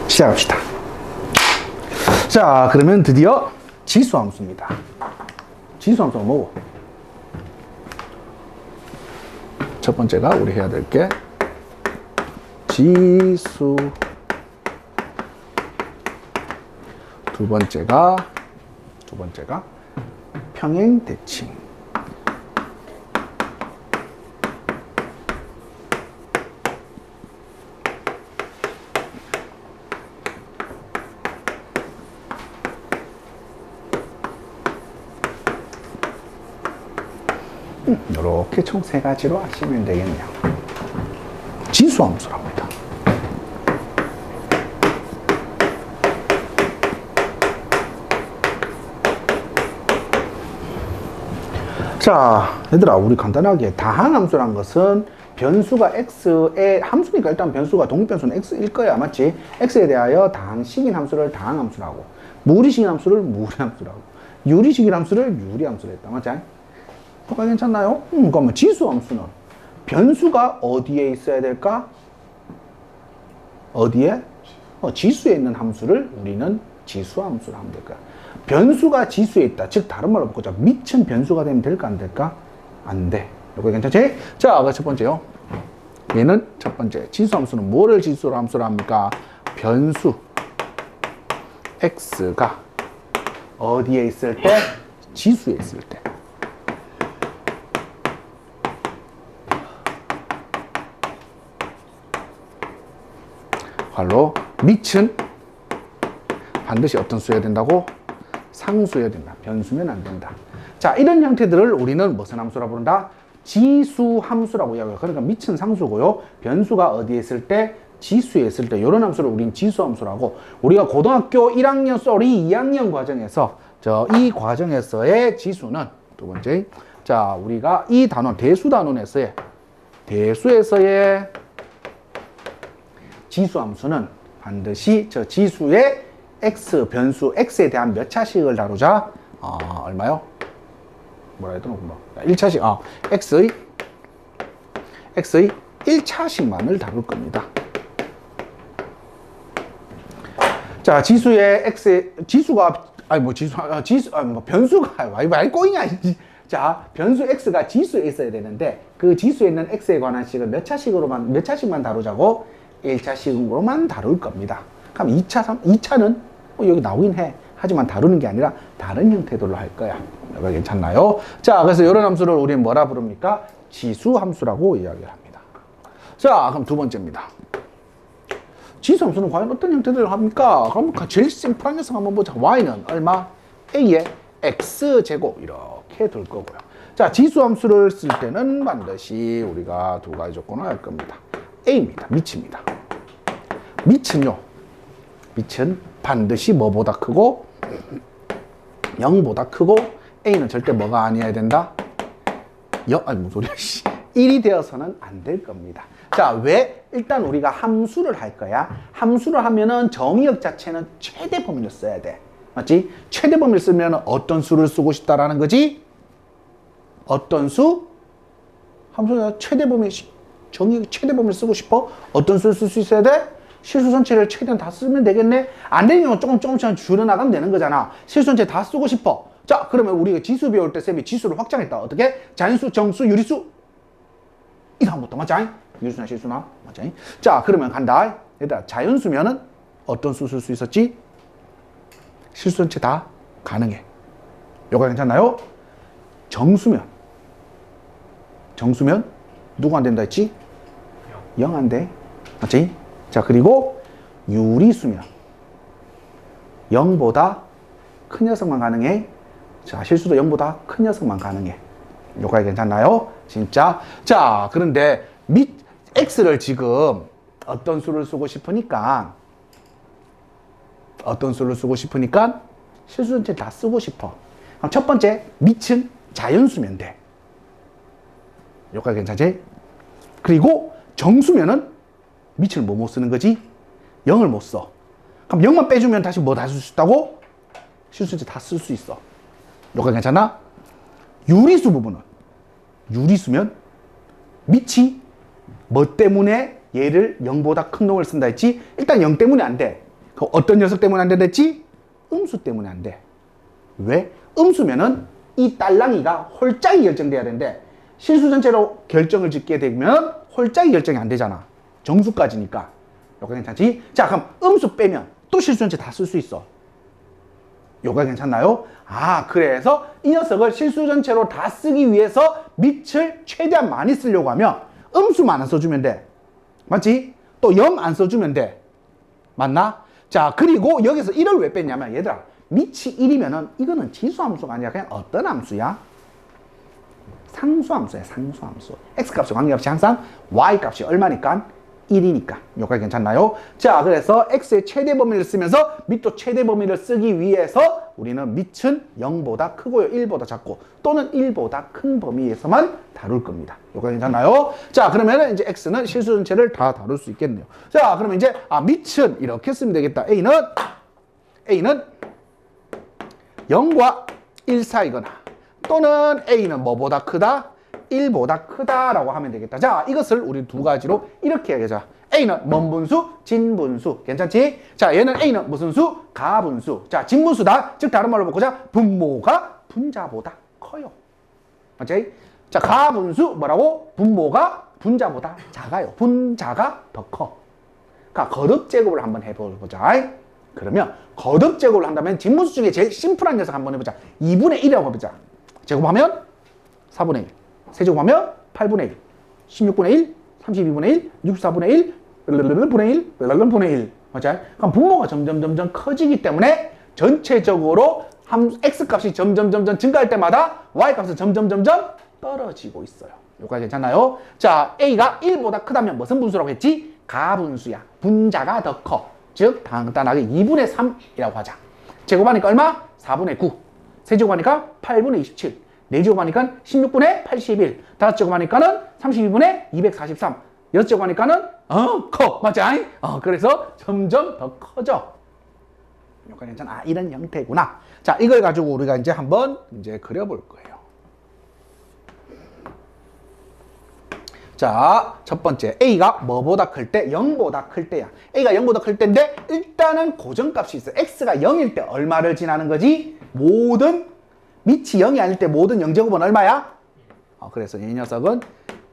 시작합시다. 자, 그러면 드디어 지수함수입니다. 지수함수가 뭐고? 첫 번째가 우리 해야 될 게 지수, 두 번째가 평행 대칭. 이렇게 총 세 가지로 하시면 되겠네요. 지수함수랍니다. 자, 얘들아, 우리 간단하게 다항함수란 것은 변수가 x의 함수니까 일단 변수가 독립변수는 x일 거야, 맞지? x에 대하여 다항식인 함수를 다항함수라고, 무리식인 함수를 무리함수라고, 유리식인 함수를 유리함수로 했다, 맞지? 효과 괜찮나요? 그러면 지수함수는 변수가 어디에 있어야 될까? 어디에? 지수에 있는 함수를 우리는 지수함수로 하면 될까? 변수가 지수에 있다. 즉 다른 말로 바꾸자. 미천 변수가 되면 될까 안 될까? 안 돼. 이거 괜찮지? 자, 첫 번째요. 얘는 첫 번째 지수함수는 뭐를 지수로 함수로 합니까? 변수 x가 어디에 있을 때? 지수에 있을 때. 바로 밑은 반드시 어떤 수여야 된다고? 상수여야 된다. 변수면 안 된다. 자, 이런 형태들을 우리는 무슨 함수라고 부른다? 지수함수라고 이야기해요. 그러니까 밑은 상수고요. 변수가 어디에 있을 때? 지수에 있을 때. 이런 함수를 우린 지수함수라고. 우리가 고등학교 1학년, 2학년 과정에서 이 과정에서의 지수는 두 번째. 자, 우리가 이 단원, 대수에서의 지수함수는 반드시 저 지수의 x, 변수 x에 대한 몇 차식을 다루자? 얼마요? 뭐라 했더라? 1차식. x의 1차식만을 다룰 겁니다. 자, 지수의 지수가, 변수가, 왜 꼬이냐? 자, 변수 x가 지수에 있어야 되는데, 그 지수에 있는 x에 관한 식을 몇 차식만 다루자고? 1차식으로만 다룰 겁니다. 그럼 2차는 여기 나오긴 해. 하지만 다루는 게 아니라 다른 형태들로 할 거야. 이거 괜찮나요? 자, 그래서 이런 함수를 우리는 뭐라 부릅니까? 지수함수라고 이야기를 합니다. 자, 그럼 두 번째입니다. 지수함수는 과연 어떤 형태들을 합니까? 그럼 제일 심플한 녀석 한번 보자. y는 얼마? a의 x제곱 이렇게 둘 거고요. 자, 지수함수를 쓸 때는 반드시 우리가 두 가지 조건을 할 겁니다. a입니다. 밑입니다. 밑은 반드시 뭐보다 크고 0보다 크고 a는 절대 뭐가 아니어야 된다? 무슨 소리야? 1이 되어서는 안 될 겁니다. 자, 왜? 일단 우리가 함수를 할 거야. 함수를 하면은 정의역 자체는 최대 범위를 써야 돼. 맞지? 최대 범위를 쓰면 어떤 수를 쓰고 싶다라는 거지? 어떤 수? 함수가 최대 범위, 정의 최대 범위를 쓰고 싶어? 어떤 수를 쓸 수 있어야 돼? 실수 전체를 최대한 다 쓰면 되겠네? 안 되는 경우 조금씩 줄여나가면 되는 거잖아. 실수 전체 다 쓰고 싶어. 자, 그러면 우리가 지수 배울 때 쌤이 지수를 확장했다. 어떻게? 자연수, 정수, 유리수. 이 다음부터 맞지? 유리수나 실수나. 맞지? 자, 그러면 간다. 얘들아, 자연수면은 어떤 수 쓸 수 있었지? 실수 전체 다 가능해. 요거 괜찮나요? 정수면 누구 안 된다 했지? 0 안 돼. 맞지? 자, 그리고 유리수면 0보다 큰 녀석만 가능해. 자, 실수도 0보다 큰 녀석만 가능해. 요까지 괜찮나요? 진짜? 자, 그런데 x를 지금 어떤 수를 쓰고 싶으니까 실수 전체 다 쓰고 싶어. 그럼 첫 번째, 밑은 자연수면 돼. 요까지 괜찮지? 그리고 정수면은 밑을 뭐 못 쓰는 거지? 0을 못 써. 그럼 0만 빼주면 다시 뭐 다 쓸 수 있다고? 실수인지 다 쓸 수 있어. 요까지 괜찮아? 유리수 부분은 유리수면 밑이 뭐 때문에 얘를 0보다 큰 놈을 쓴다 했지? 일단 0 때문에 안 돼. 그 어떤 녀석 때문에 안 된다 했지? 음수 때문에 안 돼. 왜? 음수면은 이 딸랑이가 홀짝이 결정돼야 되는데 실수 전체로 결정을 짓게 되면 홀짝이 결정이 안 되잖아. 정수까지니까. 요거 괜찮지? 자, 그럼 음수 빼면 또 실수 전체 다 쓸 수 있어. 요거 괜찮나요? 아, 그래서 이 녀석을 실수 전체로 다 쓰기 위해서 밑을 최대한 많이 쓰려고 하면 음수만 안 써주면 돼. 맞지? 또 0 안 써주면 돼. 맞나? 자, 그리고 여기서 1을 왜 뺐냐면 얘들아, 밑이 1이면은 이거는 지수함수가 아니라 그냥 어떤 함수야? 상수함수야, 상수함수. x값과 관계없이 항상 y값이 얼마니까? 1이니까. 여기까지 괜찮나요? 자, 그래서 x의 최대 범위를 쓰면서 밑도 최대 범위를 쓰기 위해서 우리는 밑은 0보다 크고요, 1보다 작고 또는 1보다 큰 범위에서만 다룰 겁니다. 여기까지 괜찮나요? 자, 그러면 이제 x는 실수 전체를 다 다룰 수 있겠네요. 자, 그러면 이제 밑은 이렇게 쓰면 되겠다. a는 0과 1 사이거나 또는 a는 뭐보다 크다? 1보다 크다라고 하면 되겠다. 자, 이것을 우리 두 가지로 이렇게 해야겠죠. a는 먼 분수, 진 분수. 괜찮지? 자, 얘는 a는 무슨 수? 가분수. 자, 진 분수다. 즉 다른 말로 바꾸자. 분모가 분자보다 커요. 맞지? 자, 가분수 뭐라고? 분모가 분자보다 작아요. 분자가 더 커. 그러니까 거듭 제곱을 한번 해보자. 그러면 거듭 제곱을 한다면 진분수 중에 제일 심플한 녀석 한번 해보자. 2분의 1이라고 해보자. 제곱하면 4분의 1. 세제곱하면 8분의 1. 16분의 1. 32분의 1. 64분의 1. 분의 1. 분의 1. 맞죠? 그럼 분모가 점점 커지기 때문에 전체적으로 x값이 점점 증가할 때마다 y값은 점점 떨어지고 있어요. 여기까지 괜찮나요? 자, a가 1보다 크다면 무슨 분수라고 했지? 가분수야. 분자가 더 커. 즉 간단하게 2분의 3이라고 하자. 제곱하니까 얼마? 4분의 9. 세제곱하니까 8분의 27. 4제곱하니까 16분의 81. 5제곱하니까는 32분의 243. 6제곱하니까는 커. 맞지? 그래서 점점 더 커져. 여기까지 괜찮아. 이런 형태구나. 자, 이걸 가지고 우리가 이제 한번 그려볼 거예요. 자, 첫 번째 a가 뭐보다 클 때? 0보다 클 때야. a가 0보다 클 때인데 일단은 고정값이 있어. x가 0일 때 얼마를 지나는 거지? 모든 밑이 0이 아닐 때 모든 0제곱은 얼마야? 그래서 이 녀석은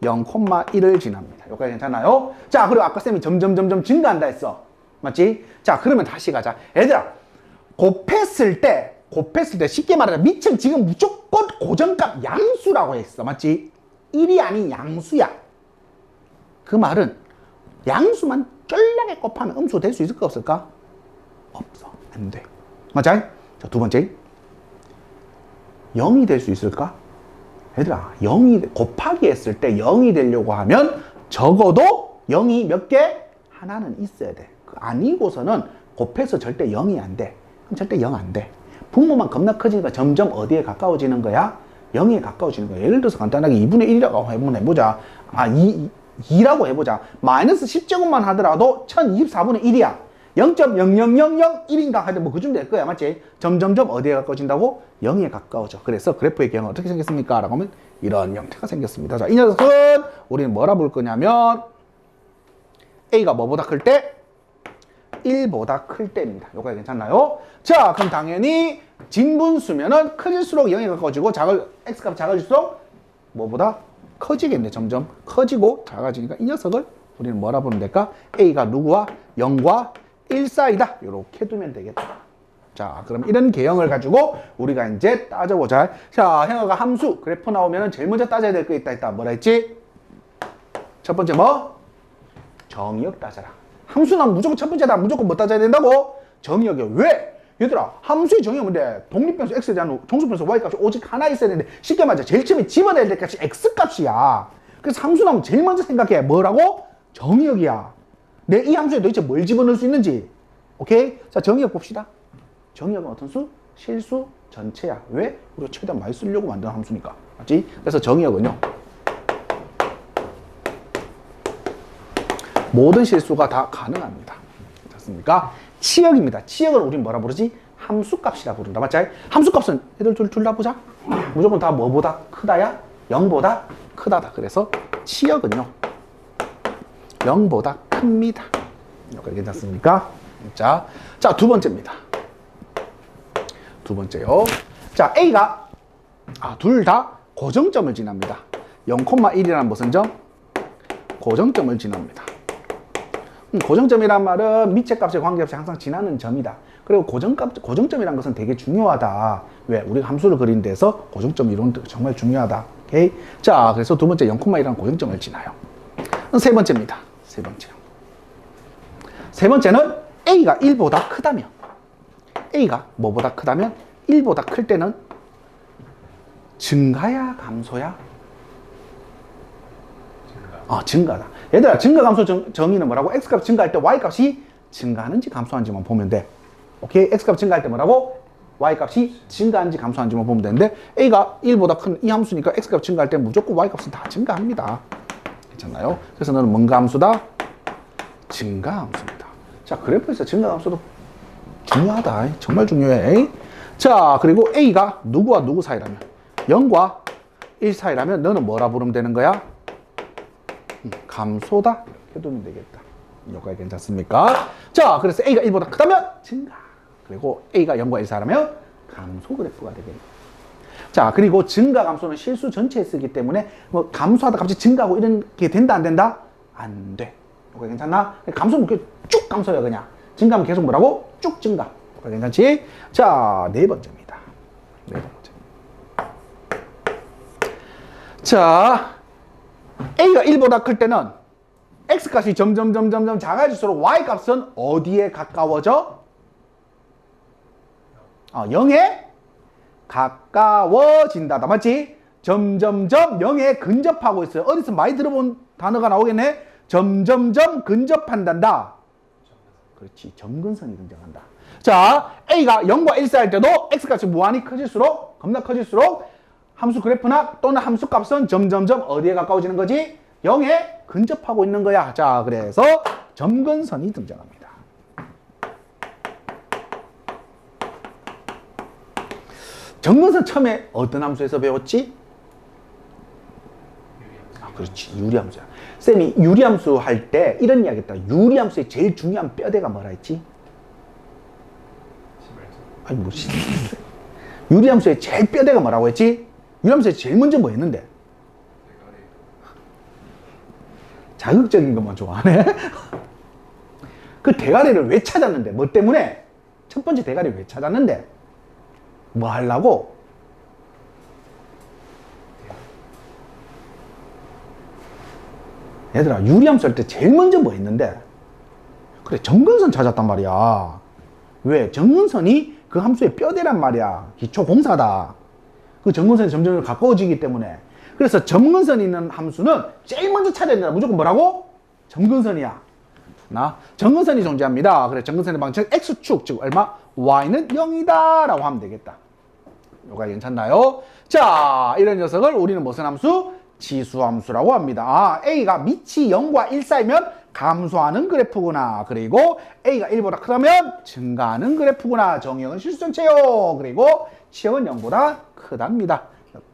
0,1을 지납니다. 여기까지 괜찮아요? 자, 그리고 아까 쌤이 점점 증가한다 했어. 맞지? 자, 그러면 다시 가자. 얘들아, 곱했을 때 쉽게 말하자. 밑은 지금 무조건 고정값 양수라고 했어. 맞지? 1이 아닌 양수야. 그 말은 양수만 쫄라게 곱하면 음수 될 수 있을까 없을까? 없어. 안 돼. 맞아? 자, 두 번째. 0이 될 수 있을까? 얘들아, 0이 곱하기 했을 때 0이 되려고 하면 적어도 0이 몇 개? 하나는 있어야 돼. 아니고서는 곱해서 절대 0이 안 돼. 그럼 절대 0 안 돼. 분모만 겁나 커지니까 점점 어디에 가까워지는 거야? 0에 가까워지는 거야. 예를 들어서 간단하게 2분의 1이라고 한번 해보자. 2라고 해보자. 마이너스 10제곱만 하더라도 1024분의 1이야. 0.00001인가 하여튼 뭐 그쯤 될 거야. 맞지? 점점점 어디에 가까워진다고? 0에 가까워져. 그래서 그래프의 경우 어떻게 생겼습니까? 라고 하면 이런 형태가 생겼습니다. 자, 이 녀석은 우리는 뭐라 볼 거냐면 a가 뭐보다 클 때? 1보다 클 때입니다. 요거 괜찮나요? 자, 그럼 당연히 진분수면은 커질수록 0에 가까워지고 x값이 작아질수록 뭐보다 커지겠네. 점점 커지고 작아지니까 이 녀석을 우리는 뭐라 보면 될까? a가 누구와 0과 1 사이다. 이렇게 두면 되겠다. 자, 그럼 이런 개형을 가지고 우리가 이제 따져보자. 자, 형아가 함수 그래프 나오면은 제일 먼저 따져야 될 거 있다. 뭐라 했지? 첫 번째 뭐? 정의역 따져라. 함수는 무조건 첫 번째다. 무조건 뭐 따져야 된다고? 정의역이요. 왜? 얘들아, 함수의 정의가 뭔데? 독립변수 x에 대한 정수변수 y값이 오직 하나 있어야 되는데 쉽게 말하자. 제일 처음에 집어낼 때 값이 x값이야. 그래서 함수 나오면 제일 먼저 생각해. 뭐라고? 정의역이야. 내 이 함수에 도대체 뭘 집어넣을 수 있는지. 오케이? 자, 정의역 봅시다. 정의역은 어떤 수? 실수 전체야. 왜? 우리가 최대한 많이 쓰려고 만든 함수니까. 맞지? 그래서 정의역은요, 모든 실수가 다 가능합니다. 됐습니까? 치역입니다. 치역은 우린 뭐라 부르지? 함수값이라 부른다. 맞지? 함수값은 얘들 둘 다 보자. 무조건 다 뭐보다 크다야? 0보다 크다다. 그래서 치역은요, 0보다 큽니다. 여기까지 괜찮습니까? 자, 두 번째입니다. 두 번째요. 자, A가 둘 다 고정점을 지납니다. 0,1이라는 무슨 점? 고정점을 지납니다. 고정점이란 말은 밑에 값에 관계없이 항상 지나는 점이다. 그리고 고정점이란 것은 되게 중요하다. 왜? 우리가 함수를 그린 데서 고정점 이론 정말 중요하다. 오케이? 자, 그래서 두 번째 0,1이라는 고정점을 지나요. 세 번째입니다. 세 번째. 세 번째는 A가 1보다 크다면, A가 뭐보다 크다면 1보다 클 때는 증가야 감소야? 증가다. 얘들아, 증가감소 정의는 뭐라고? X값 증가할 때 Y값이 증가하는지 감소하는지만 보면 돼. 오케이? X값 증가할 때 뭐라고? Y값이 증가하는지 감소하는지만 보면 되는데, A가 1보다 큰 이 함수니까 X값 증가할 때 무조건 Y값은 다 증가합니다. 괜찮나요? 그래서 너는 뭔가 함수다? 증가함수입니다. 자, 그래프에서 증가함수도 중요하다. 정말 중요해. 자, 그리고 A가 누구와 누구 사이라면, 0과 1 사이라면 너는 뭐라 부르면 되는 거야? 감소다. 이렇게 두면 되겠다. 여기까지 괜찮습니까? 자, 그래서 A가 1보다 크다면 증가. 그리고 A가 0과 1 사이라면 감소 그래프가 되겠네. 자, 그리고 증가 감소는 실수 전체에 쓰기 때문에 뭐 감소하다 갑자기 증가하고 이런 게 된다 안 된다? 안 돼. 여기 괜찮나? 감소는 쭉 감소야 그냥. 증가하면 계속 뭐라고? 쭉 증가. 여기 괜찮지? 자, 네 번째입니다. 네 번째. 자, A가 1보다 클 때는 X값이 점점 작아질수록 Y값은 어디에 가까워져? 0에 가까워진다. 맞지? 점점 0에 근접하고 있어요. 어디서 많이 들어본 단어가 나오겠네? 점점 근접한단다. 그렇지. 점근선이 등장한다. 자, A가 0과 1 사이일 때도 X값이 무한히 커질수록, 겁나 커질수록 함수 그래프나 또는 함수 값은 점점 어디에 가까워지는 거지? 0에 근접하고 있는 거야. 자, 그래서 점근선이 등장합니다. 점근선 처음에 어떤 함수에서 배웠지? 그렇지. 유리함수야. 쌤이 유리함수 할 때 이런 이야기 했다. 유리함수의 제일 중요한 뼈대가 뭐라 했지? 아니, 뭐, 유리함수의 제일 뼈대가 뭐라고 했지? 유리함수에 제일 먼저 뭐 했는데? 자극적인 것만 좋아하네? 그 대가리를 왜 찾았는데? 뭐 때문에? 첫 번째 대가리 왜 찾았는데? 뭐 하려고? 얘들아, 유리함수 할 때 제일 먼저 뭐 했는데? 그래, 점근선 찾았단 말이야. 왜? 점근선이 그 함수의 뼈대란 말이야. 기초 공사다. 그 점근선이 점점 가까워지기 때문에. 그래서 점근선이 있는 함수는 제일 먼저 찾아야 된다. 무조건 뭐라고? 점근선이야. 점근선이 존재합니다. 그래, 점근선의 방식은 X축, 즉 얼마? Y는 0이다 라고 하면 되겠다. 요가 괜찮나요? 자, 이런 녀석을 우리는 무슨 함수? 지수함수라고 합니다. A가 밑이 0과 1 사이면 감소하는 그래프구나. 그리고 A가 1보다 크다면 증가하는 그래프구나. 정의형은 실수전체요. 그리고 치형은 0보다 크답니다.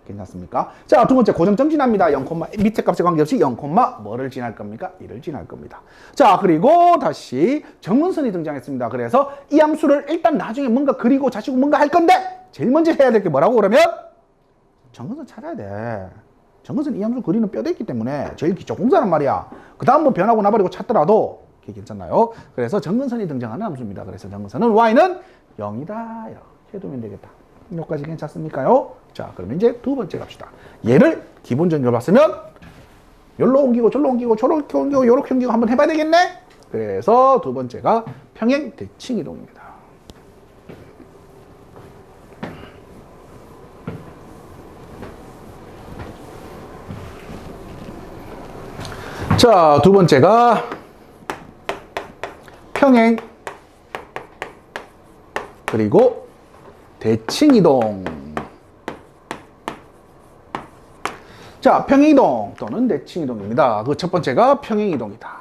괜찮습니까? 자, 두 번째 고정점 지납니다. 0, 밑에 값에 관계없이 0, 뭐를 지날 겁니까? 1을 지날 겁니다. 자, 그리고 다시 점근선이 등장했습니다. 그래서 이 함수를 일단 나중에 뭔가 그리고 자시고 뭔가 할 건데 제일 먼저 해야 될 게 뭐라고 그러면? 점근선 찾아야 돼. 점근선 이 함수 그리는 뼈대있기 때문에 제일 기초 공사란 말이야. 그 다음 뭐 변하고 나버리고 찾더라도 그게 괜찮나요? 그래서 점근선이 등장하는 함수입니다. 그래서 점근선은 Y는 0이다. 이렇게 해두면 되겠다. 여기까지 괜찮습니까요? 자, 그럼 이제 두 번째 갑시다. 얘를 기본적으로 봤으면 여기로 옮기고 저기로 옮기고 저렇게 옮기고 이렇게 옮기고 한번 해봐야 되겠네? 그래서 두 번째가 평행 대칭 이동입니다. 자, 두 번째가 평행 그리고 대칭 이동. 자, 평행 이동 또는 대칭 이동입니다. 그 첫 번째가 평행 이동이다.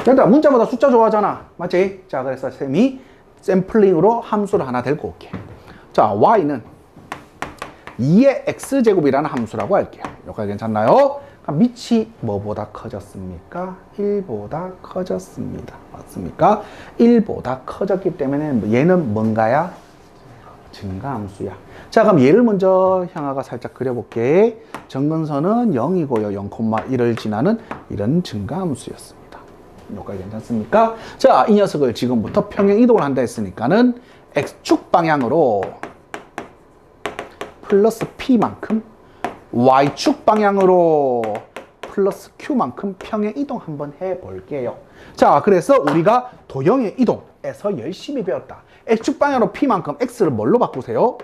일단 문자보다 숫자 좋아하잖아. 맞지? 자, 그래서 쌤이 샘플링으로 함수를 하나 데리고 올게. 자, Y는 2의 x제곱이라는 함수라고 할게요. 여기까지 괜찮나요? 그럼 밑이 뭐보다 커졌습니까? 1보다 커졌습니다. 맞습니까? 1보다 커졌기 때문에 얘는 뭔가야? 증가함수야. 자, 그럼 얘를 먼저 형아가 살짝 그려볼게. 정근선은 0이고요. 0,1을 지나는 이런 증가함수였습니다. 여기까지 괜찮습니까? 자, 이 녀석을 지금부터 평행 이동을 한다 했으니까는 x축 방향으로 플러스 p만큼 y축 방향으로 플러스 q만큼 평행 이동 한번 해볼게요. 자, 그래서 우리가 도형의 이동에서 열심히 배웠다. x축 방향으로 p만큼 x를 뭘로 바꾸세요?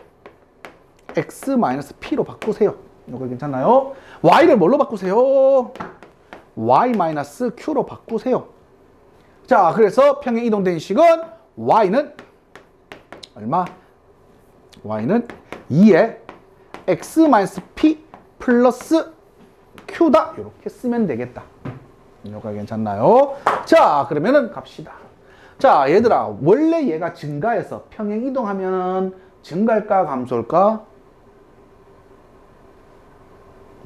x-p로 바꾸세요. 이거 괜찮나요? y를 뭘로 바꾸세요? y-q로 바꾸세요. 자, 그래서 평행 이동된 식은 y는 얼마? y는 2의 x-p 플러스 q다. 이렇게 쓰면 되겠다. 이거가 괜찮나요? 자, 그러면은 갑시다. 자, 얘들아, 원래 얘가 증가해서 평행 이동하면 증가할까 감소할까?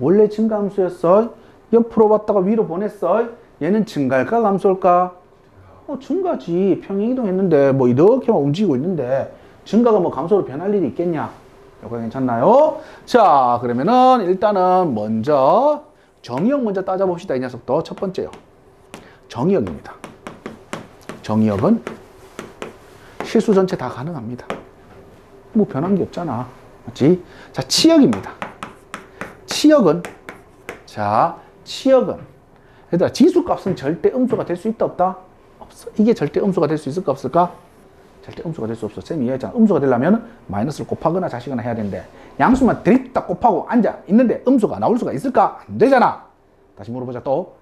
원래 증가함수였어. 옆으로 왔다가 위로 보냈어. 얘는 증가할까 감소할까? 증가지. 평행 이동했는데 뭐 이렇게만 움직이고 있는데 증가가 뭐 감소로 변할 일이 있겠냐? 이거 괜찮나요? 자, 그러면은 일단은 먼저 정의역 먼저 따져봅시다. 이 녀석도 첫 번째요. 정의역입니다. 정의역은 실수 전체 다 가능합니다. 뭐 변한 게 없잖아. 맞지? 자, 치역입니다. 치역은 얘들아, 지수값은 절대 음수가 될 수 있다 없다? 없어. 이게 절대 음수가 될 수 있을까 없을까? 절대 음수가 될 수 없어. 쌤이 이해했잖아. 음수가 되려면 마이너스를 곱하거나 자시거나 해야 되는데 양수만 드립다 곱하고 앉아 있는데 음수가 나올 수가 있을까? 안 되잖아. 다시 물어보자. 또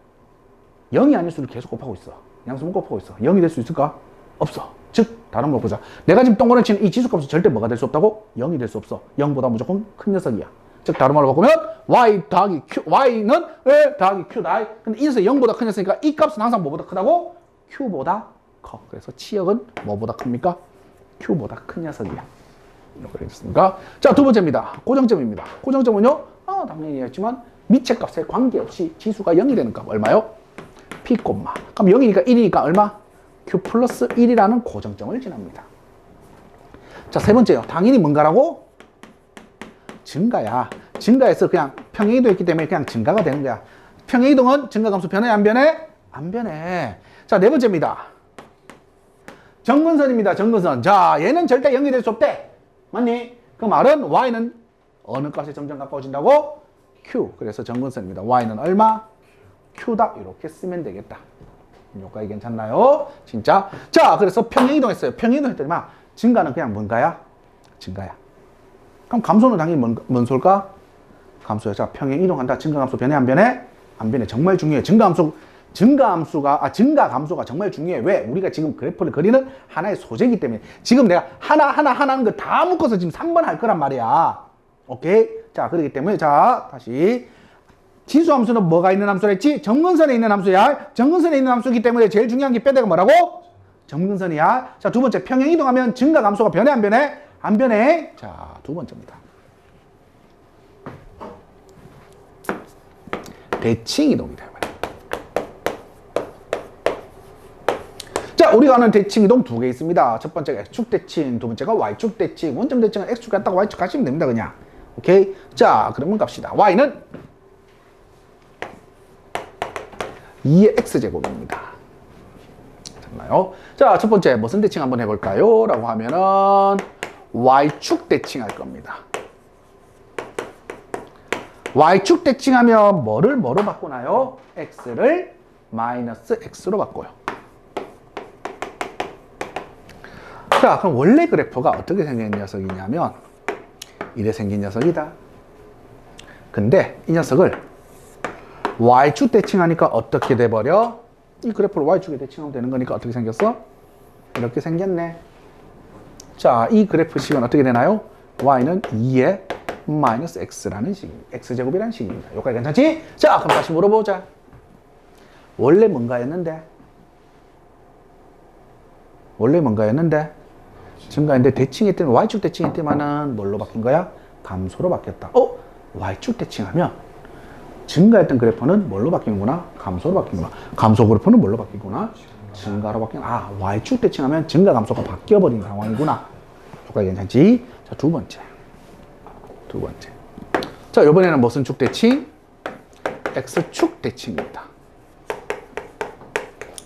0이 아닐 수를 계속 곱하고 있어. 양수만 곱하고 있어. 0이 될 수 있을까? 없어. 즉 다른 걸 보자. 내가 지금 동그라미 치는 이 지수값은 절대 뭐가 될 수 없다고? 0이 될 수 없어. 0보다 무조건 큰 녀석이야. 즉 다른 말로 바꾸면 y 더하기 q, y는 왜 더하기 q다. 근데 이 녀석이 0보다 큰 녀석이니까 이 값은 항상 뭐보다 크다고? q보다 커. 그래서 치역은 뭐보다 큽니까? q보다 큰 녀석이야. 이렇게 됐습니까? 자, 두 번째입니다. 고정점입니다. 고정점은요? 당연히 했지만 미체 값에 관계없이 지수가 0이 되는 값 얼마요? p, 그럼 0이니까 1이니까 얼마? q 플러스 1이라는 고정점을 지납니다. 자, 세 번째요. 당연히 뭔가라고? 증가야. 증가해서 그냥 평행이동했기 때문에 그냥 증가가 되는 거야. 평행이동은 증가감수 변해 안 변해? 안 변해. 자, 네 번째입니다. 정근선입니다. 정근선. 자, 얘는 절대 0이 될 수 없대. 맞니? 그 말은 y는 어느 값에 점점 가까워진다고? q. 그래서 정근선입니다. y는 얼마? q다. 이렇게 쓰면 되겠다. 여기까지 괜찮나요? 진짜? 자, 그래서 평행이동했어요. 평행이동했더니 증가는 그냥 뭔가야? 증가야. 그럼 감소는 당연히 뭔 소일까? 감소야. 자, 평행이동한다. 증가감소 변해 안 변해? 안 변해. 정말 중요해. 증가감소가 정말 중요해. 왜? 우리가 지금 그래프를 그리는 하나의 소재이기 때문에. 지금 내가 하나하는 거 다 묶어서 지금 3번 할 거란 말이야. 오케이? 자, 그렇기 때문에 자, 다시 지수함수는 뭐가 있는 함수랬지? 정근선에 있는 함수야. 정근선에 있는 함수이기 때문에 제일 중요한 게 빼다가 뭐라고? 정근선이야. 자, 두 번째 평행이동하면 증가감소가 변해 안 변해? 안 변해. 자, 두 번째입니다. 대칭이동이다. 자, 우리가 아는 대칭이동 두 개 있습니다. 첫 번째가 x축 대칭, 두 번째가 y축 대칭. 원점 대칭은 x축 갔다가 y축 가시면 됩니다. 그냥. 오케이? 자, 그러면 갑시다. y는 2의 x제곱입니다. 됐나요? 자, 첫 번째 무슨 대칭 한번 해볼까요? 라고 하면은 y축 대칭 할 겁니다. y축 대칭하면 뭐로 바꾸나요? x를 마이너스 x로 바꿔요. 자, 그럼 원래 그래프가 어떻게 생긴 녀석이냐면 이래 생긴 녀석이다. 근데 이 녀석을 y축 대칭하니까 어떻게 돼버려? 이 그래프를 y축에 대칭하면 되는 거니까 어떻게 생겼어? 이렇게 생겼네. 자, 이 그래프식은 어떻게 되나요? y는 2의 마이너스 x라는 식입니다. x제곱이라는 식입니다. 여기까지 괜찮지? 자, 그럼 다시 물어보자. 원래 뭔가였는데? 증가인데 대칭했더니 y축 대칭했더니만은 뭘로 바뀐 거야? 감소로 바뀌었다. Y축 대칭하면 증가했던 그래프는 뭘로 바뀌는구나? 감소로 바뀌는구나. 감소 그래프는 뭘로 바뀌구나? 증가로 바뀌는. Y축 대칭하면 증가 감소가 바뀌어버린 상황이구나. 효과 괜찮지? 자, 두 번째. 자, 이번에는 무슨 축 대칭? X축 대칭입니다.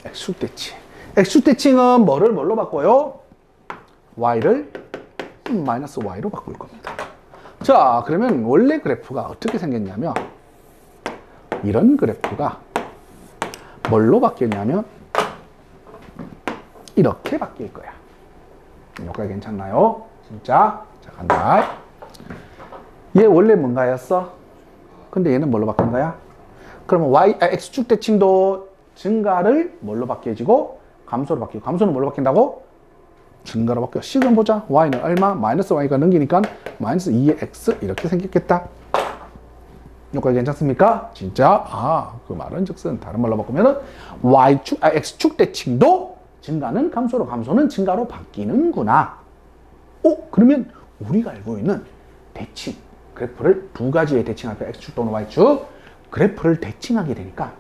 X축 대칭. X축 대칭은 뭐를 뭘로 바꿔요? Y를 마이너스 Y로 바꿀 겁니다. 자, 그러면 원래 그래프가 어떻게 생겼냐면 이런 그래프가 뭘로 바뀌었냐면 이렇게 바뀔 거야. 여기가 괜찮나요? 진짜? 자, 간다. 얘 원래 뭔가였어? 근데 얘는 뭘로 바뀐 거야? 그러면 X축 대칭도 증가를 뭘로 바뀌어지고 감소로 바뀌고, 감소는 뭘로 바뀐다고? 증가로 바뀌어. 식은 보자. Y는 얼마? 마이너스 Y가 넘기니까 마이너스 2의 X 이렇게 생겼겠다. 여기까지 괜찮습니까? 진짜? 그 말은 즉슨 다른 말로 바꾸면은 X축 대칭도 증가는 감소로, 감소는 증가로 바뀌는구나. 그러면 우리가 알고 있는 대칭, 그래프를 두 가지의 대칭할 때 X축 또는 Y축 그래프를 대칭하게 되니까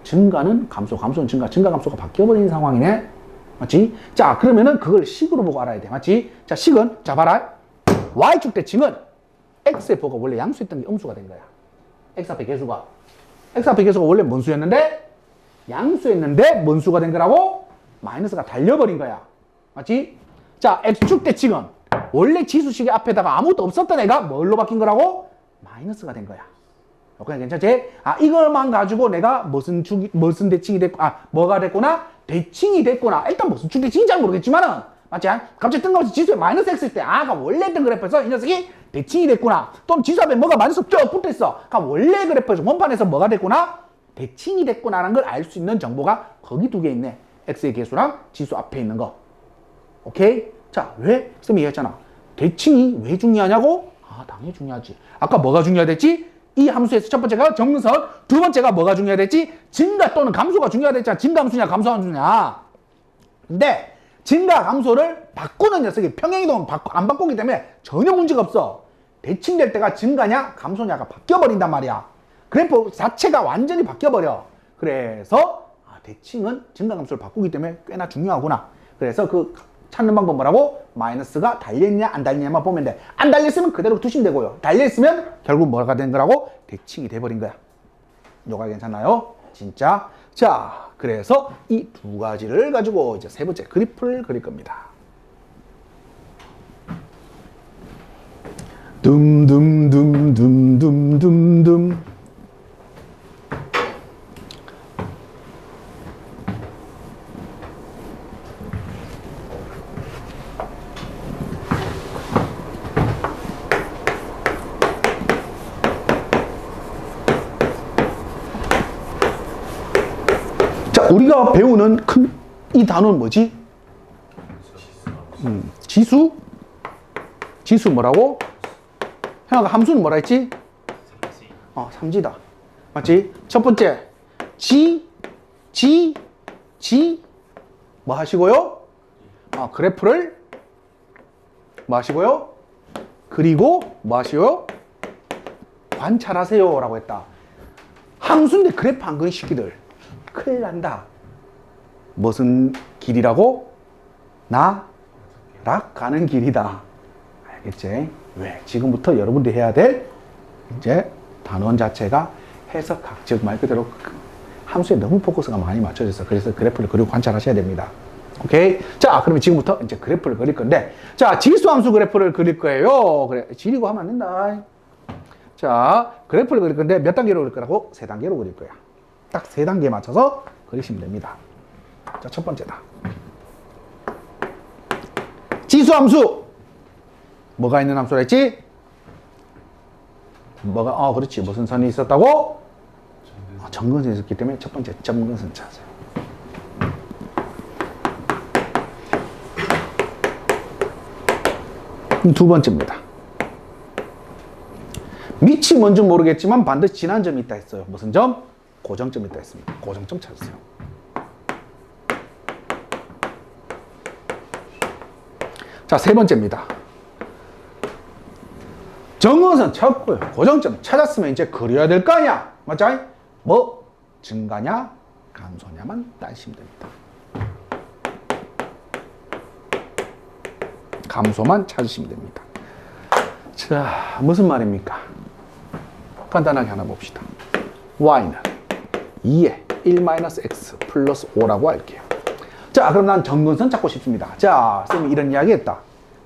증가는 감소, 감소는 증가, 증가 감소가 바뀌어버린 상황이네. 맞지? 자, 그러면은 그걸 식으로 보고 알아야 돼. 맞지? 자, 식은, 자, 봐라. Y축 대칭은 X의 보가 원래 양수였던 게 음수가 된 거야. X 앞에 개수가. X 앞에 개수가 원래 뭔 수였는데? 양수였는데 뭔 수가 된 거라고? 마이너스가 달려버린 거야. 맞지? 자, X축 대칭은 원래 지수식의 앞에다가 아무것도 없었던 애가 뭘로 바뀐 거라고? 마이너스가 된 거야. 그냥 괜찮지? 이걸만 가지고 내가 무슨 대칭이 됐고, 뭐가 됐구나? 대칭이 됐구나. 일단 무슨 축 대칭인지 잘 모르겠지만은, 맞지? 갑자기 뜬금없이 지수에 마이너스 X일 때, 원래 했던 그래프에서 이 녀석이 대칭이 됐구나. 또는 지수 앞에 뭐가 마이너스 쭉 붙어 있어. 그러니까 원래 그래프에서 원판에서 뭐가 됐구나? 대칭이 됐구나라는 걸 알 수 있는 정보가 거기 두 개 있네. X의 개수랑 지수 앞에 있는 거. 오케이? 자, 왜? 쌤이 얘기했잖아. 대칭이 왜 중요하냐고? 당연히 중요하지. 아까 뭐가 중요하댔지? 이 함수에서 첫 번째가 정근선, 두 번째가 뭐가 중요하댔지? 증가 또는 감소가 중요하댔잖아. 증가 함수냐, 감소 함수냐. 근데 증가 감소를 바꾸는 녀석이 평행이동은 안 바꾸기 때문에 전혀 문제가 없어. 대칭될 때가 증가냐, 감소냐가 바뀌어버린단 말이야. 그래프 자체가 완전히 바뀌어버려. 그래서 대칭은 증가 감소를 바꾸기 때문에 꽤나 중요하구나. 그래서 그 찾는 방법 뭐라고? 마이너스가 달려있냐 안 달려있냐만 보면 돼. 안 달려있으면 그대로 두시면 되고요. 달려있으면 결국 뭐가 된 거라고? 대칭이 돼버린 거야. 요가 괜찮나요? 진짜? 자, 그래서 이 두 가지를 가지고 이제 세 번째 그래프를 그릴 겁니다. 둠둠둠둠둠둠둠. 우리가 배우는 이 단어는 뭐지? 지수? 지수 뭐라고? 형아가 함수는 뭐라 했지? 삼지다. 맞지? 첫 번째 뭐 하시고요? 그래프를 뭐 하시고요? 그리고 뭐 하시고요? 관찰하세요 라고 했다. 함수인데 그래프 안 그린 새끼들 큰일 난다. 무슨 길이라고? 나락 가는 길이다. 알겠지? 왜? 지금부터 여러분들이 해야 될 이제 단원 자체가 해석학, 즉 말 그대로 함수에 너무 포커스가 많이 맞춰져서 그래서 그래프를 그리고 관찰하셔야 됩니다. 오케이? 자, 그러면 지금부터 이제 그래프를 그릴 건데, 자, 지수 함수 그래프를 그릴 거예요. 그래, 지리고 하면 안 된다. 자, 그래프를 그릴 건데 몇 단계로 그릴 거라고? 3단계로 그릴 거야. 딱 3단계에 맞춰서 그리시면 됩니다. 자, 첫 번째다. 지수함수. 뭐가 있는 함수라 했지? 뭐가, 그렇지. 무슨 선이 있었다고? 점근선이 있었기 때문에 첫 번째 점근선 찾아요. 두 번째입니다. 밑이 뭔지 모르겠지만 반드시 지난 점이 있다 했어요. 무슨 점? 고정점이 있다 했습니다. 고정점 찾으세요. 자, 세 번째입니다. 정근선 찾고요. 고정점 찾았으면 이제 그려야 될 거 아니야. 맞죠? 뭐 증가냐 감소냐만 따지시면 됩니다. 감소만 찾으시면 됩니다. 자, 무슨 말입니까? 간단하게 하나 봅시다. y는 2에 1-x 플러스 5라고 할게요. 자, 그럼 난 정근선 찾고 싶습니다. 자, 쌤이 이런 이야기 했다.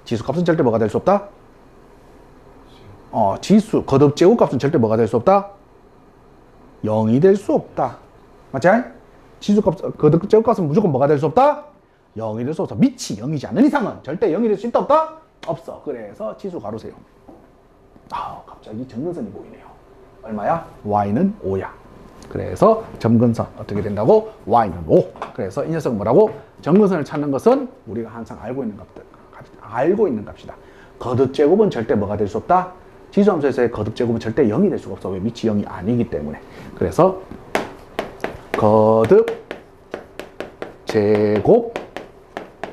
지수값은 절대 뭐가 될 수 없다? 지수, 거듭제곱값은 절대 뭐가 될 수 없다? 0이 될 수 없다. 맞지? 지수값, 거듭제곱값은 무조건 뭐가 될 수 없다? 0이 될 수 없어. 밑이 0이지 않는 이상은 절대 0이 될 수 있다 없다? 없어. 그래서 지수 가로세요. 갑자기 점근선이 보이네요. 얼마야? y는 5야. 그래서 점근선 어떻게 된다고? y는 5. 그래서 이 녀석은 뭐라고? 점근선을 찾는 것은 우리가 항상 알고 있는 값이다. 거듭제곱은 절대 뭐가 될 수 없다? 지수함수에서의 거듭제곱은 절대 0이 될 수가 없어. 왜? 밑이 0이 아니기 때문에. 그래서 거듭제곱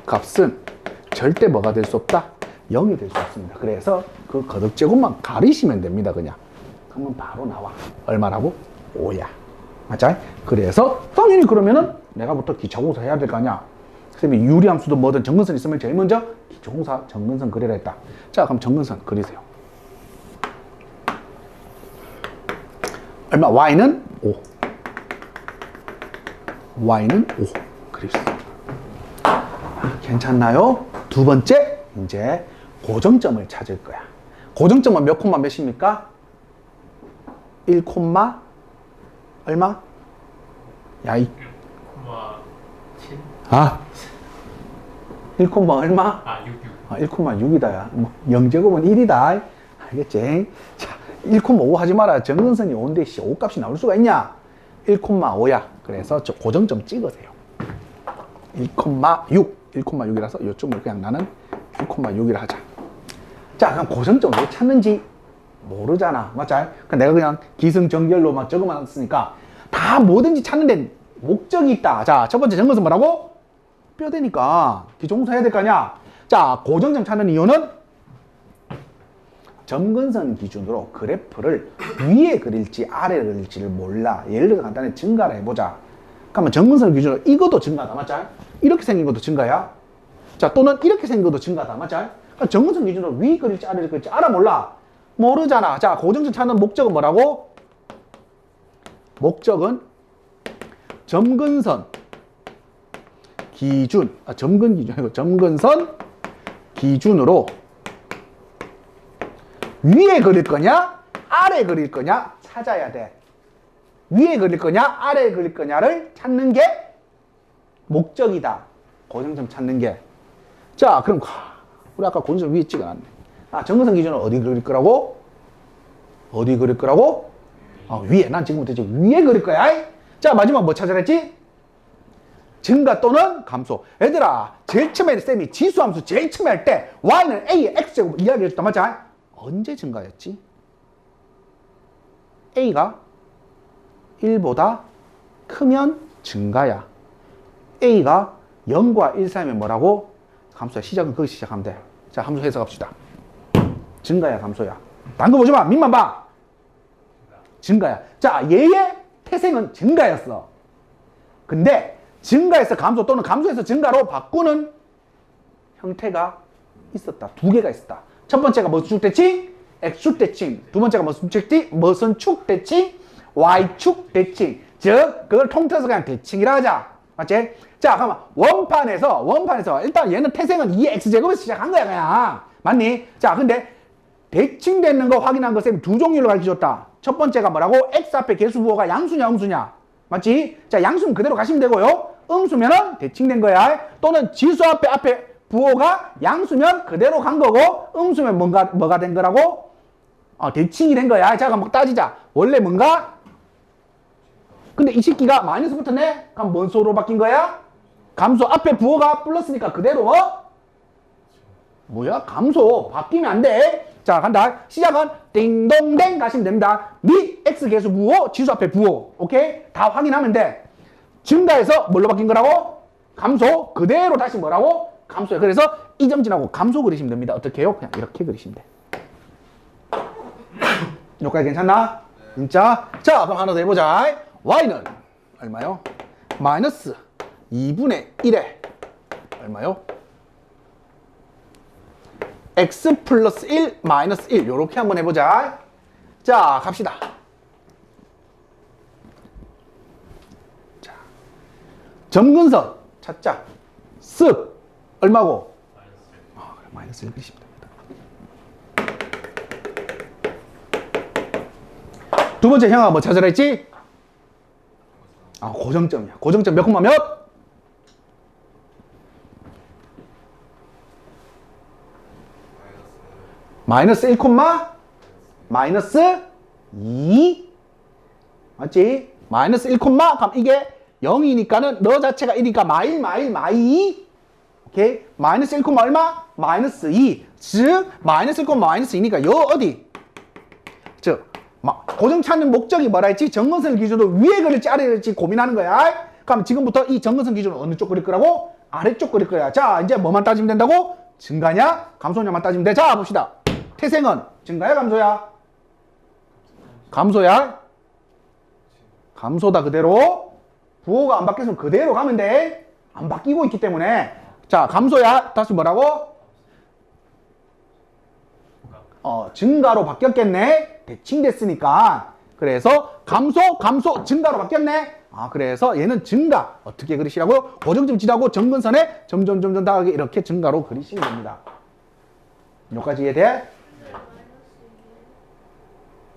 값은 절대 뭐가 될 수 없다? 0이 될 수 없습니다. 그래서 그 거듭제곱만 가리시면 됩니다. 그냥. 그러면 바로 나와. 얼마라고? 5야. 맞죠? 그래서 당연히 그러면은 내가부터 기초공사 해야 될 거 아니야. 선생님이 유리함수도 뭐든 정근선 있으면 제일 먼저 기초공사 정근선 그리라 했다. 자, 그럼 정근선 그리세요. 얼마? y는 5. y는 5. 그리겠습니다. 괜찮나요? 두 번째, 이제 고정점을 찾을 거야. 고정점은 몇 콤마 몇입니까? 1 콤마 얼마? 야, 1 콤마 얼마? 6. 1 콤마 6이다, 야. 0제곱은 1이다. 알겠지? 자, 1 콤마 5 하지 마라. 정근선이 5인데, 5 값이 나올 수가 있냐? 1 콤마 5야. 그래서 저 고정점 찍으세요. 1 콤마 6. 1 콤마 6이라서 요점을 그냥 나는 1 콤마 6이라 하자. 자, 그럼 고정점 왜 찾는지 모르잖아. 맞죠? 그러니까 내가 그냥 기승전결로 막 적어놨으니까 다 뭐든지 찾는데 목적이 있다. 자, 첫 번째 정근선 뭐라고? 뼈대니까 기초공사 해야 될 거 아니야. 자, 고정점 찾는 이유는 점근선 기준으로 그래프를 위에 그릴지 아래에 그릴지를 몰라. 예를 들어서 간단히 증가를 해보자. 그러면 점근선 기준으로 이것도 증가다. 맞죠? 이렇게 생긴 것도 증가야. 자, 또는 이렇게 생긴 것도 증가다. 맞죠? 그러니까 점근선 기준으로 위 그릴지 아래를 그릴지 알아 몰라? 모르잖아. 자, 고정점 찾는 목적은 뭐라고? 목적은 점근선 기준, 점근 기준 아니고 점근선 기준으로 위에 그릴 거냐 아래에 그릴 거냐 찾아야 돼. 위에 그릴 거냐 아래에 그릴 거냐를 찾는 게 목적이다. 고정점 찾는 게. 자, 그럼 우리 아까 고정점 위에 찍어놨네. 점근선 기준으로 어디 그릴 거라고? 어디 그릴 거라고? 위에. 난 지금부터 이제 위에 그릴 거야. 자, 마지막 뭐 찾으라 했지? 증가 또는 감소. 얘들아, 제일 처음에 쌤이 지수함수 제일 처음에 할 때 y는 a의 x제곱 이야기해줬다. 맞지? 언제 증가였지? a가 1보다 크면 증가야. a가 0과 1 사이면 뭐라고? 감소야. 시작은 거기서 시작하면 돼. 자, 함수 해석합시다. 증가야, 감소야? 딴 거 보지 마. 밑만 봐. 증가야. 자, 얘의 태생은 증가였어. 근데 증가에서 감소 또는 감소에서 증가로 바꾸는 형태가 있었다. 두 개가 있었다. 첫 번째가 무슨 축대칭? X축 대칭. 두 번째가 무슨 축 대칭? Y축 대칭. 즉, 그걸 통틀어서 그냥 대칭이라 하자. 맞지? 자, 그러면 원판에서 일단 얘는 태생은 2x제곱에서 시작한 거야, 그냥. 맞니? 자, 근데 대칭되는 거 확인한 거 쌤이 두 종류로 가르쳐줬다. 첫 번째가 뭐라고? x 앞에 개수 부호가 양수냐 음수냐. 맞지? 자, 양수는 그대로 가시면 되고요. 음수면은 대칭된 거야. 또는 지수 앞에 부호가 양수면 그대로 간 거고, 음수면 뭐가 된 거라고? 대칭이 된 거야. 자, 그럼 따지자. 원래 뭔가? 근데 이 새끼가 마이너스 붙었네? 그럼 뭔 소로 바뀐 거야? 감소. 앞에 부호가 플러스니까 그대로 뭐야? 감소. 바뀌면 안 돼. 자, 간다. 시작은 띵동댕 가시면 됩니다. 미 x 개수 부호, 지수 앞에 부호. 오케이? 다 확인하면 돼. 증가해서 뭘로 바뀐 거라고? 감소. 그대로 다시 뭐라고? 감소해. 그래서 이 점 지나고 감소 그리시면 됩니다. 어떻게 해요? 그냥 이렇게 그리시면 돼. 여기까지 괜찮나? 진짜? 자, 그럼 하나 더 해보자. y는 얼마요? 마이너스 2분의 1에 얼마요? x 플러스 1 마이너스 1 요렇게 한번 해보자. 자, 갑시다. 자, 점근선 찾자. 쓱 얼마고? 그래, 마이너스 1 그리시면 됩니다. 두 번째 형아 뭐 찾으라 했지? 고정점이야. 고정점 몇 콤마 몇? 마이너스 1 콤마 마이너스 2 맞지? 마이너스 1 콤마 그럼 이게 0이니까는 너 자체가 1이니까 마이 오케이? 마이너스 1 콤마 얼마? 마이너스 2 즉 마이너스 1 콤마 마이너스 2니까 요 어디? 즉 고정 찾는 목적이 뭐라 했지? 정근선을 기준으로 위에 그릴지 아래 그릴지 고민하는 거야. 그럼 지금부터 이 정근선 기준으로 어느 쪽 그릴 거라고? 아래쪽 그릴 거야. 자, 이제 뭐만 따지면 된다고? 증가냐? 감소냐만 따지면 돼. 자, 봅시다. 태생은 증가야? 감소야? 감소야? 감소다 그대로. 부호가 안 바뀌었으면 그대로 가면 돼. 안 바뀌고 있기 때문에. 자, 감소야? 다시 뭐라고? 증가로 바뀌었겠네. 대칭됐으니까. 그래서 감소, 증가로 바뀌었네. 그래서 얘는 증가. 어떻게 그리시라고요? 고정점 지나고 정근선에 점점 다하게 이렇게 증가로 그리시면 됩니다. 여기까지 이해돼?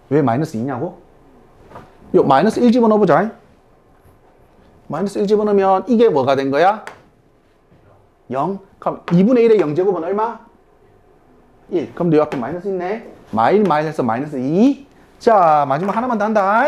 왜 마이너스 2냐고? 요 마이너스 1 집어넣어보자. 마이너스 1 집어넣으면 이게 뭐가 된 거야? 0. 그럼 2분의 1의 0제곱은 얼마? 1. 그럼 너 옆에 마이너스 있네. 마이너스 마이너스 2. 자, 마지막 하나만 더 한다.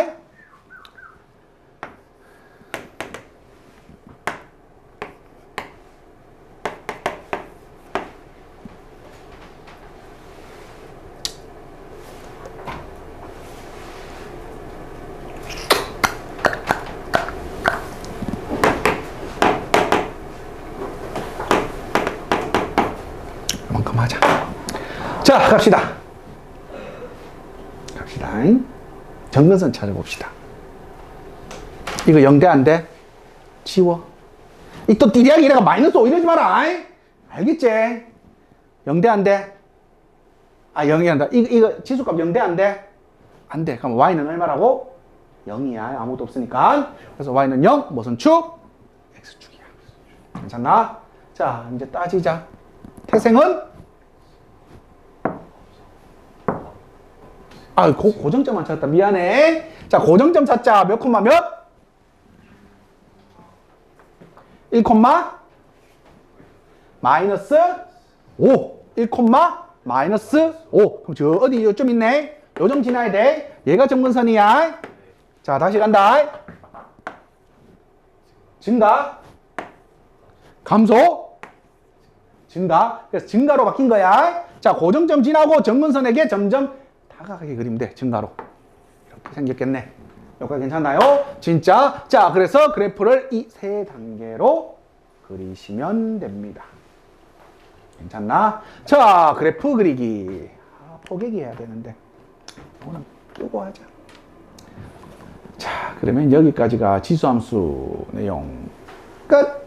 이만큼 하자. 자, 갑시다. 정근선 찾아봅시다. 이거 0대 안 돼? 치워. 이 또 띠리하게 이래가 마이너스 5 이러지 마라. 알겠지? 0대 안 돼? 0이 한다. 이거 지수값 0대 안 돼? 안 돼. 그럼 y는 얼마라고? 0이야. 아무것도 없으니까. 그래서 y는 0. 무슨 축? x축이야. 괜찮나? 자, 이제 따지자. 태생은? 고정점만 찾았다. 미안해. 자, 고정점 찾자. 몇 콤마 몇? 1 콤마 마이너스 5. 1 콤마 마이너스 5. 그럼 저 어디 요점 있네? 요점 지나야 돼. 얘가 정근선이야. 자, 다시 간다. 증가. 감소. 증가. 그래서 증가로 바뀐 거야. 자, 고정점 지나고 정근선에게 점점 다가가게 그리면 돼. 증가로. 이렇게 생겼겠네. 여기까지 괜찮나요? 진짜. 자, 그래서 그래프를 이 세 단계로 그리시면 됩니다. 괜찮나? 자, 그래프 그리기. 포개기 해야 되는데. 오늘 끄고 하자. 자, 그러면 여기까지가 지수함수 내용 끝.